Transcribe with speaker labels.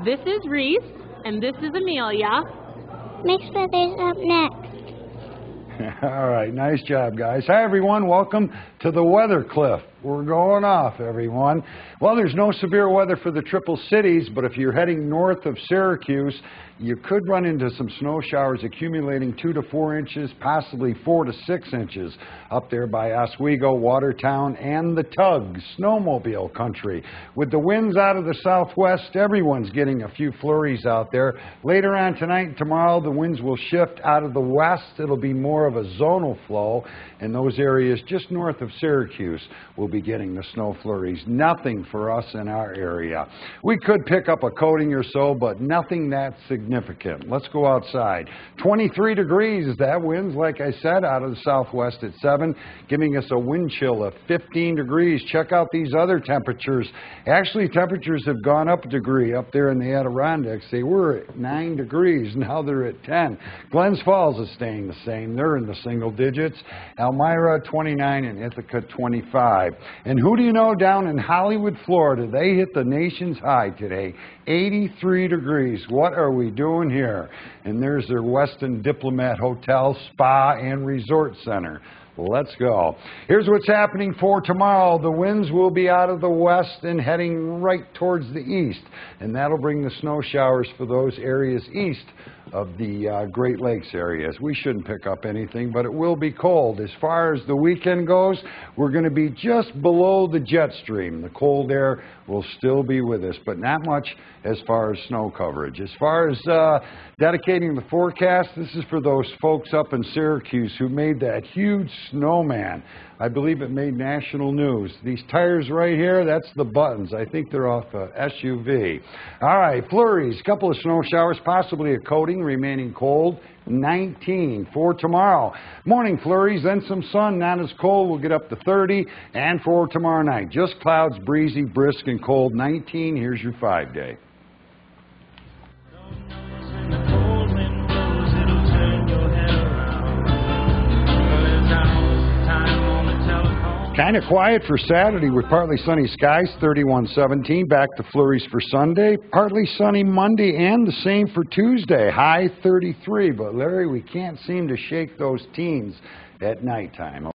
Speaker 1: This is Reese, and this is Amelia.
Speaker 2: Mixed Feathers up next.
Speaker 3: All right, nice job, guys. Hi, everyone. Welcome to the Weather Cliff. We're going off, everyone. Well, there's no severe weather for the Triple Cities, but if you're heading north of Syracuse, you could run into some snow showers accumulating 2 to 4 inches, possibly 4 to 6 inches up there by Oswego, Watertown, and the Tugs, snowmobile country. With the winds out of the southwest, everyone's getting a few flurries out there. Later on tonight and tomorrow, the winds will shift out of the west. It'll be more of a zonal flow, and those areas just north of Syracuse will be getting the snow flurries. Nothing for us in our area. We could pick up a coating or so, but nothing that significant. Let's go outside. 23 degrees. That wind's, like I said, out of the southwest at 7, giving us a wind chill of 15 degrees. Check out these other temperatures. Actually, temperatures have gone up a degree up there in the Adirondacks. They were at 9 degrees. Now they're at 10. Glens Falls is staying the same. They're in the single digits. Elmira 29 and Ithaca 25. And who do you know down in Hollywood, Florida? They hit the nation's high today, 83 degrees. What are we doing here? And there's their Westin Diplomat Hotel, Spa, and Resort Center. Let's go. Here's what's happening for tomorrow. The winds will be out of the west and heading right towards the east, and that'll bring the snow showers for those areas east of the Great Lakes areas. We shouldn't pick up anything, but it will be cold. As far as the weekend goes, we're going to be just below the jet stream. The cold air will still be with us, but not much as far as snow coverage. As far as dedicating the forecast, this is for those folks up in Syracuse who made that huge snowman. I believe it made national news. These tires right here, that's the buttons. I think they're off a SUV. All right, flurries, couple of snow showers, possibly a coating, remaining cold. 19 for tomorrow. Morning flurries, then some sun, not as cold. We'll get up to 30. And for tomorrow night, just clouds, breezy, brisk, and cold. 19. Here's your 5-day. Kind of quiet for Saturday with partly sunny skies, 31-17. Back to flurries for Sunday. Partly sunny Monday and the same for Tuesday, high 33. But Larry, we can't seem to shake those teens at nighttime.